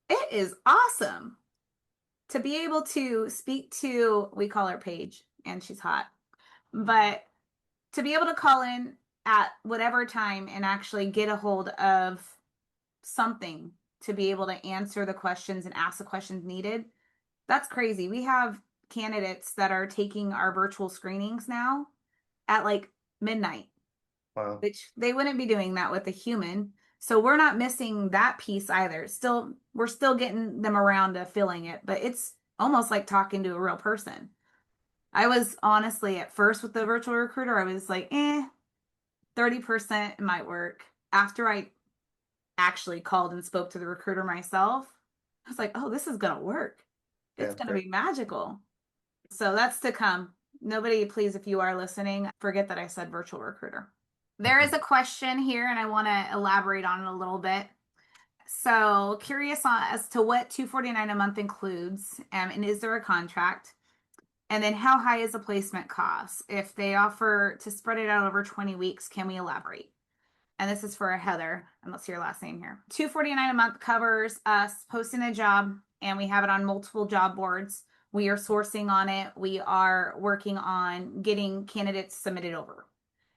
It is awesome to be able to speak to, we call her Paige, and she's hot, but to be able to call in at whatever time and actually get a hold of something to be able to answer the questions and ask the questions needed. That's crazy. We have candidates that are taking our virtual screenings now at like midnight. Wow. Which they wouldn't be doing that with a human. So we're not missing that piece either. We're still getting them around to filling it, but it's almost like talking to a real person. I was honestly at first with the virtual recruiter, I was like, 30% might work. After I actually called and spoke to the recruiter myself, I was like, oh, this is going to work. It's going to be magical. So that's to come. Nobody, please, if you are listening, forget that I said virtual recruiter. There is a question here, and I want to elaborate on it a little bit. So, curious as to what $249 a month includes, and is there a contract? And then how high is the placement cost? If they offer to spread it out over 20 weeks, can we elaborate? And this is for Heather, and let's see your last name here. $249 a month covers us posting a job, and we have it on multiple job boards. We are sourcing on it. We are working on getting candidates submitted over.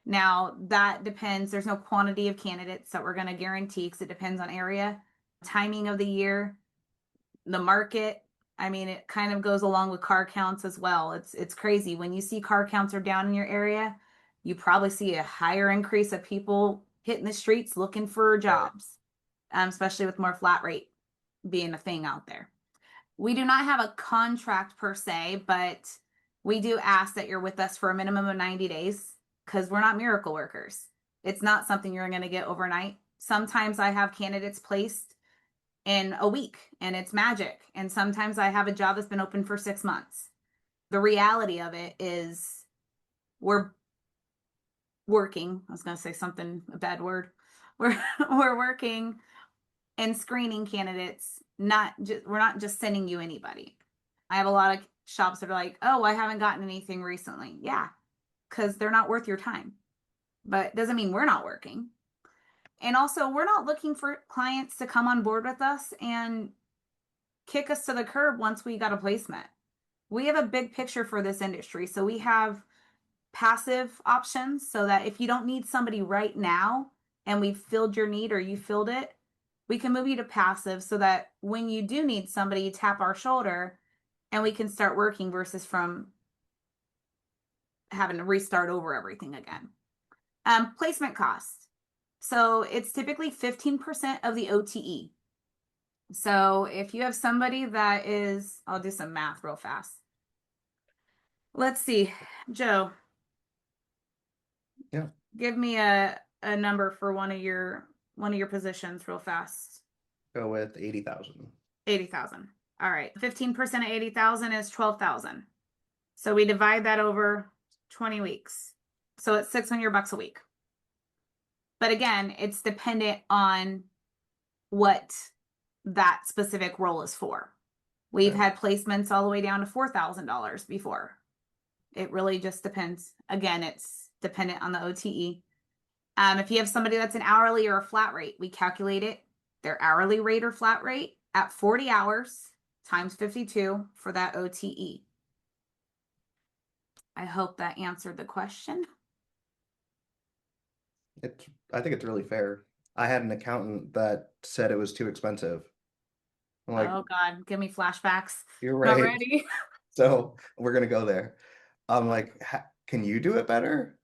Now, that depends. There's no quantity of candidates that we're going to guarantee because it depends on area, timing of the year, the market. I mean, it kind of goes along with car counts as well. It's crazy. When you see car counts are down in your area, you probably see a higher increase of people hitting the streets looking for jobs, especially with more flat rate being a thing out there. We do not have a contract per se, but we do ask that you're with us for a minimum of 90 days because we're not miracle workers. It's not something you're going to get overnight. Sometimes I have candidates placed in a week and it's magic. And sometimes I have a job that's been open for 6 months. The reality of it is we're working. I was going to say something, a bad word. We're working and screening candidates. We're not just sending you anybody. I have a lot of shops that are like, oh, I haven't gotten anything recently. Yeah, because they're not worth your time. But it doesn't mean we're not working. And also, we're not looking for clients to come on board with us and kick us to the curb once we got a placement. We have a big picture for this industry. So we have passive options so that if you don't need somebody right now and we've filled your need or you filled it, we can move you to passive so that when you do need somebody, you tap our shoulder and we can start working versus from having to restart over everything again. Placement costs. So it's typically 15% of the OTE. So if you have somebody that is, I'll do some math real fast. Let's see, Joe. Yeah. Give me a number for one of your positions real fast. Go with 80,000. 80,000. All right. 15% of 80,000 is 12,000. So we divide that over 20 weeks. So it's $600 a week. But again, it's dependent on what that specific role is for. We've Okay. had placements all the way down to $4,000 before. It really just depends. Again, it's dependent on the OTE. If you have somebody that's an hourly or a flat rate, we calculate it, their hourly rate or flat rate at 40 hours times 52 for that OTE. I hope that answered the question. I think it's really fair. I had an accountant that said it was too expensive. I'm like, Oh God, give me flashbacks. you're Not right. ready. So we're gonna go there. I'm like, can you do it better?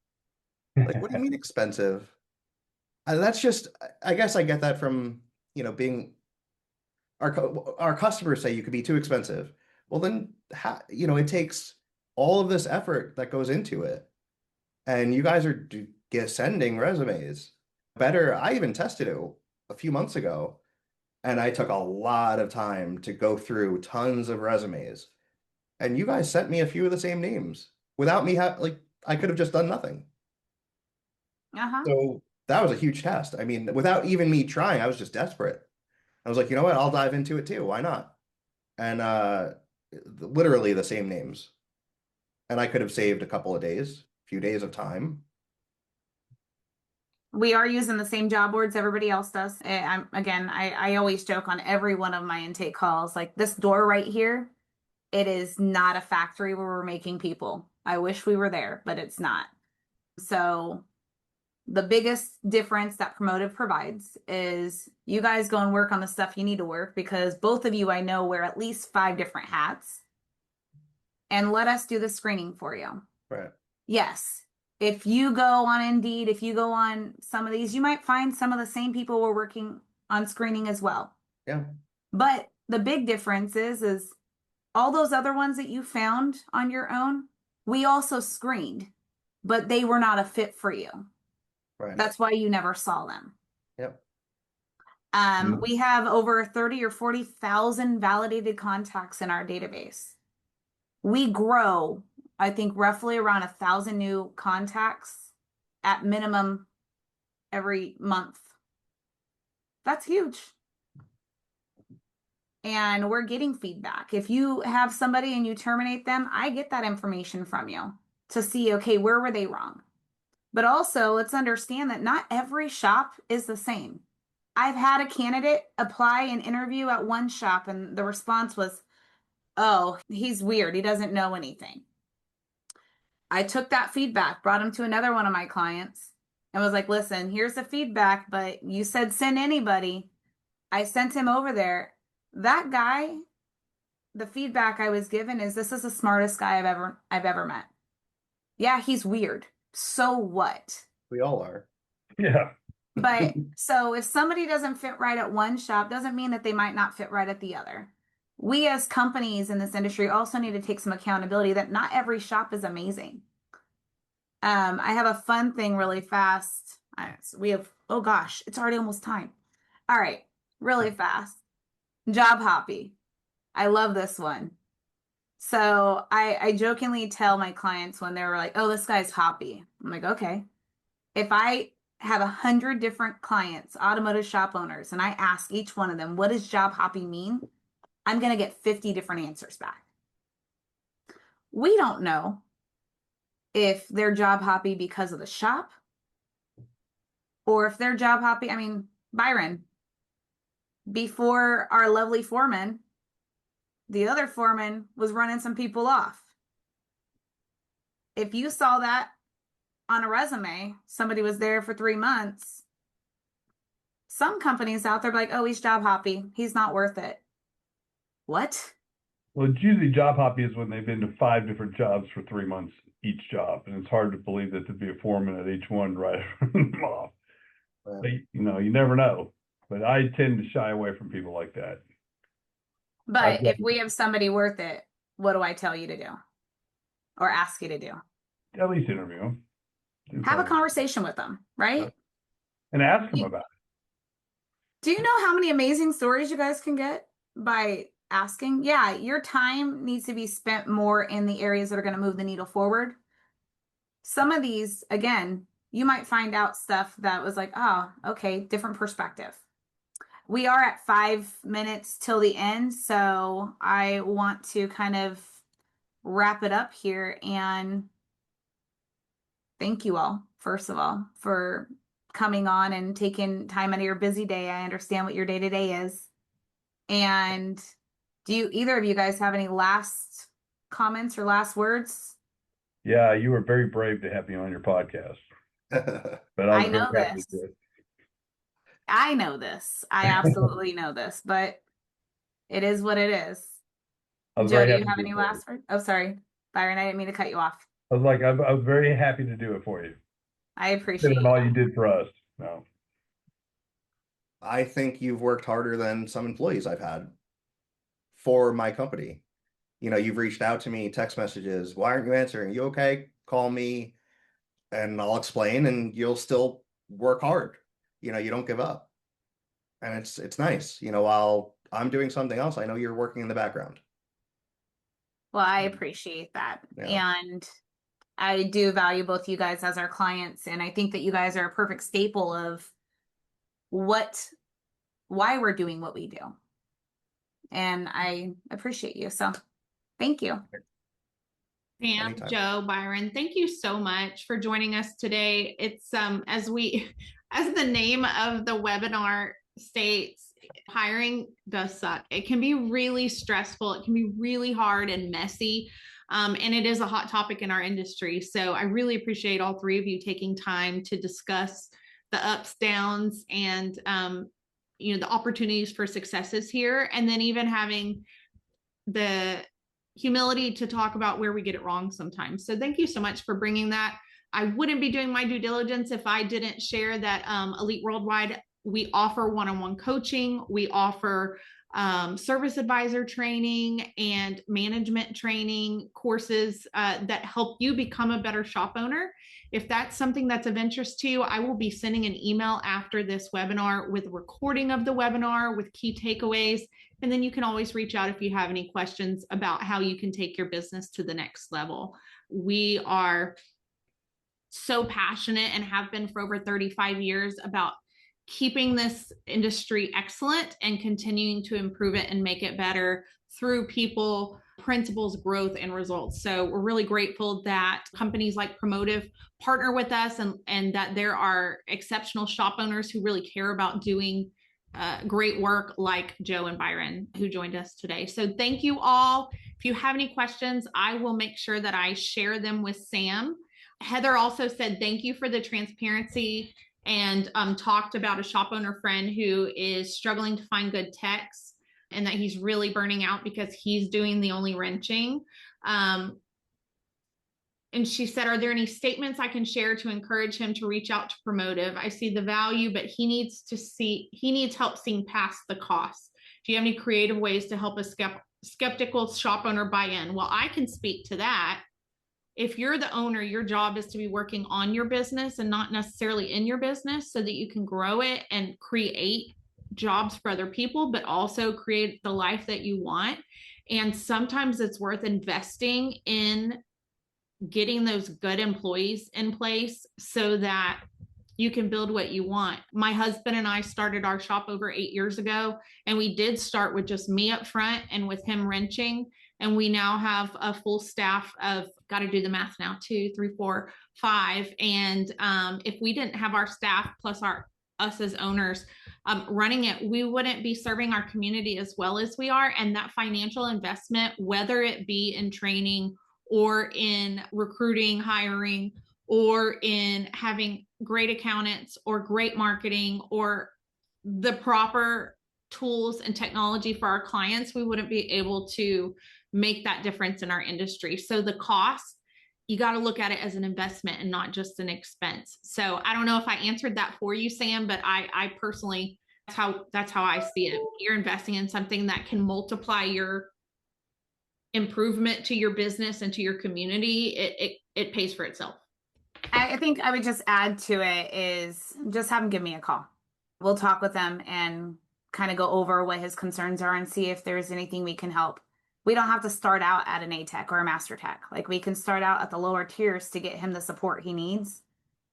Like, what do you mean expensive? That's just, I guess I get that from, being our customers say you could be too expensive. Well, then, it takes all of this effort that goes into it. And you guys are sending resumes. Better, I even tested it a few months ago, and I took a lot of time to go through tons of resumes. And you guys sent me a few of the same names without me I could have just done nothing. Uh-huh. So that was a huge test. I mean, without even me trying, I was just desperate. I was like, you know what? I'll dive into it too. Why not? And literally the same names. And I could have saved a couple of days, a few days of time. We are using the same job boards everybody else does. I always joke on every one of my intake calls, like this door right here, it is not a factory where we're making people. I wish we were there, but it's not. So the biggest difference that Promotive provides is you guys go and work on the stuff you need to work, because both of you, I know, wear at least 5 different hats, and let us do the screening for you. Right. Yes. If you go on Indeed, if you go on some of these, you might find some of the same people we're working on screening as well. Yeah. But the big difference is all those other ones that you found on your own, we also screened, but they were not a fit for you. Right. That's why you never saw them. Yep. We have over 30 or 40,000 validated contacts in our database. We grow, I think, roughly around 1,000 new contacts at minimum every month. That's huge. And we're getting feedback. If you have somebody and you terminate them, I get that information from you to see, okay, where were they wrong? But also, let's understand that not every shop is the same. I've had a candidate apply an interview at one shop and the response was, oh, he's weird. He doesn't know anything. I took that feedback, brought him to another one of my clients, and was like, listen, here's the feedback, but you said send anybody. I sent him over there. That guy, the feedback I was given is, this is the smartest guy I've ever met. Yeah, he's weird. So what? We all are. Yeah. But so if somebody doesn't fit right at one shop, doesn't mean that they might not fit right at the other. We as companies in this industry also need to take some accountability that not every shop is amazing. I have a fun thing really fast. We have, oh gosh, it's already almost time. All right, really fast. Job hoppy. I love this one. So I jokingly tell my clients when they're like, oh, this guy's hoppy. I'm like, okay. If I have 100 different clients, automotive shop owners, and I ask each one of them, what does job hoppy mean? I'm going to get 50 different answers back. We don't know if they're job hoppy because of the shop or if they're job hoppy. I mean, Byron, before our lovely foreman, the other foreman was running some people off. If you saw that on a resume, somebody was there for 3 months, some companies out there be like, oh, he's job hoppy. He's not worth it. What? Well, it's usually job hoppy is when they've been to 5 different jobs for 3 months each job, and it's hard to believe that to be a foreman at each one right off. But, you never know. But I tend to shy away from people like that. But if we have somebody worth it, what do I tell you to do? Or ask you to do? At least interview them. Have a conversation with them, right? And ask them about it. Do you know how many amazing stories you guys can get by asking? Yeah, your time needs to be spent more in the areas that are going to move the needle forward. Some of these, again, you might find out stuff that was like, oh, okay, different perspective. We are at 5 minutes till the end, so I want to kind of wrap it up here and thank you all, first of all, for coming on and taking time out of your busy day. I understand what your day-to-day is. And do either of you guys have any last comments or last words? Yeah, you were very brave to have me on your podcast. But I know this. I know this. I absolutely know this, but it is what it is. Joe, do you have any last words? Oh, sorry, Byron, I didn't mean to cut you off. I was very happy to do it for you. I appreciate it. All you did for us. No. I think you've worked harder than some employees I've had for my company. You've reached out to me, text messages. Why aren't you answering? You okay? Call me and I'll explain, and you'll still work hard. You don't give up. And it's nice. While I'm doing something else, I know you're working in the background. Well, I appreciate that. Yeah. And I do value both you guys as our clients. And I think that you guys are a perfect staple of why we're doing what we do. And I appreciate you. So thank you. Sam, Anytime. Joe, Byron, thank you so much for joining us today. It's as the name of the webinar states, hiring does suck. It can be really stressful. It can be really hard and messy. And it is a hot topic in our industry. So I really appreciate all 3 of you taking time to discuss the ups, downs, and the opportunities for successes here. And then even having the humility to talk about where we get it wrong sometimes. So thank you so much for bringing that. I wouldn't be doing my due diligence if I didn't share that Elite Worldwide, we offer one-on-one coaching. We offer service advisor training and management training courses that help you become a better shop owner. If that's something that's of interest to you, I will be sending an email after this webinar with a recording of the webinar with key takeaways. And then you can always reach out if you have any questions about how you can take your business to the next level. We are so passionate and have been for over 35 years about keeping this industry excellent and continuing to improve it and make it better through people, principles, growth, and results. So we're really grateful that companies like Promotive partner with us and that there are exceptional shop owners who really care about doing great work like Joe and Byron who joined us today. So thank you all. If you have any questions, I will make sure that I share them with Sam. Heather also said thank you for the transparency and talked about a shop owner friend who is struggling to find good techs and that he's really burning out because he's doing the only wrenching. And she said, are there any statements I can share to encourage him to reach out to Promotive? I see the value, but he needs help seeing past the cost. Do you have any creative ways to help a skeptical shop owner buy in? Well, I can speak to that. if you're the owner, your job is to be working on your business and not necessarily in your business, so that you can grow it and create jobs for other people, but also create the life that you want. And sometimes it's worth investing in getting those good employees in place so that you can build what you want. My husband and I started our shop over 8 years ago, and we did start with just me up front and with him wrenching. And we now have a full staff of, got to do the math now, 2, 3, 4, 5. And if we didn't have our staff plus us as owners running it, we wouldn't be serving our community as well as we are. And that financial investment, whether it be in training or in recruiting, hiring, or in having great accountants or great marketing or the proper tools and technology for our clients, we wouldn't be able to make that difference in our industry. So the cost, you got to look at it as an investment and not just an expense. So I don't know if I answered that for you, Sam, but I personally, that's how I see it. You're investing in something that can multiply your improvement to your business and to your community. It pays for itself. I think I would just add to it is just have him give me a call. We'll talk with him and kind of go over what his concerns are and see if there's anything we can help. We don't have to start out at an A-Tech or a Master Tech. Like, we can start out at the lower tiers to get him the support he needs.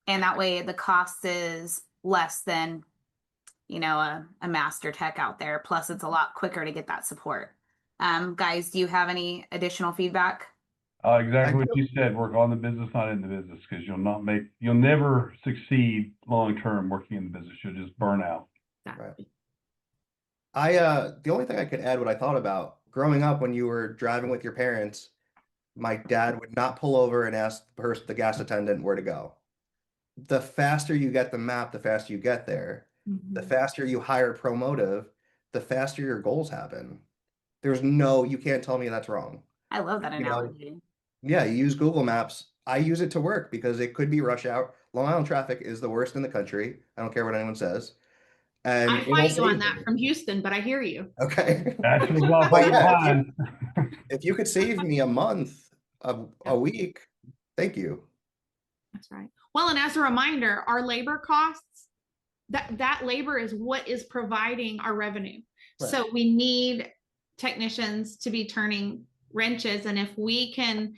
And that way the cost is less than, you know, a Master Tech out there. Plus it's a lot quicker to get that support. Guys, do you have any additional feedback? Exactly what you said. Work on the business, not in the business, because you'll never succeed long-term working in the business. You'll just burn out. Exactly. Right. The only thing I could add, what I thought about growing up when you were driving with your parents, my dad would not pull over and ask the gas attendant where to go. The faster you get the map, the faster you get there. Mm-hmm. The faster you hire Promotive, the faster your goals happen. You can't tell me that's wrong. I love that analogy. Yeah, you use Google Maps. I use it to work because it could be rush hour. Long Island traffic is the worst in the country. I don't care what anyone says. And I fight you on that from Houston, but I hear you. Okay. National off all the time. If you could save me a month, a week, thank you. That's right. Well, and as a reminder, our labor costs, that labor is what is providing our revenue. Right. So we need technicians to be turning wrenches. And if we can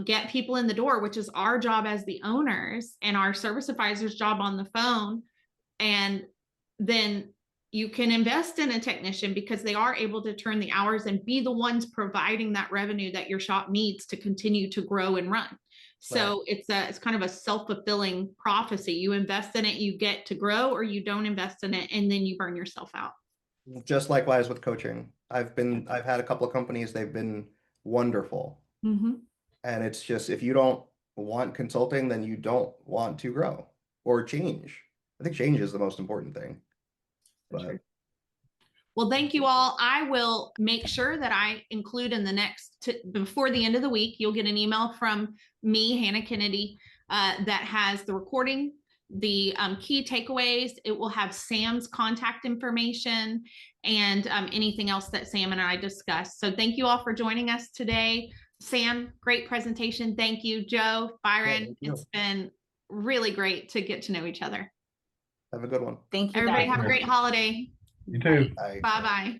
get people in the door, which is our job as the owners and our service advisor's job on the phone, and then you can invest in a technician because they are able to turn the hours and be the ones providing that revenue that your shop needs to continue to grow and run. So right. It's kind of a self-fulfilling prophecy. You invest in it, you get to grow, or you don't invest in it, and then you burn yourself out. Just likewise with coaching. I've had a couple of companies, they've been wonderful. Mm-hmm. And it's just, if you don't want consulting, then you don't want to grow or change. I think change is the most important thing. But well, thank you all. I will make sure that I include in the before the end of the week, you'll get an email from me, Hannah Kennedy, that has the recording, the key takeaways. It will have Sam's contact information and anything else that Sam and I discussed. So thank you all for joining us today. Sam, great presentation. Thank you. Joe, Byron, it's been really great to get to know each other. Have a good one. Thank you. Everybody have a great holiday. You too. Bye. Bye-bye.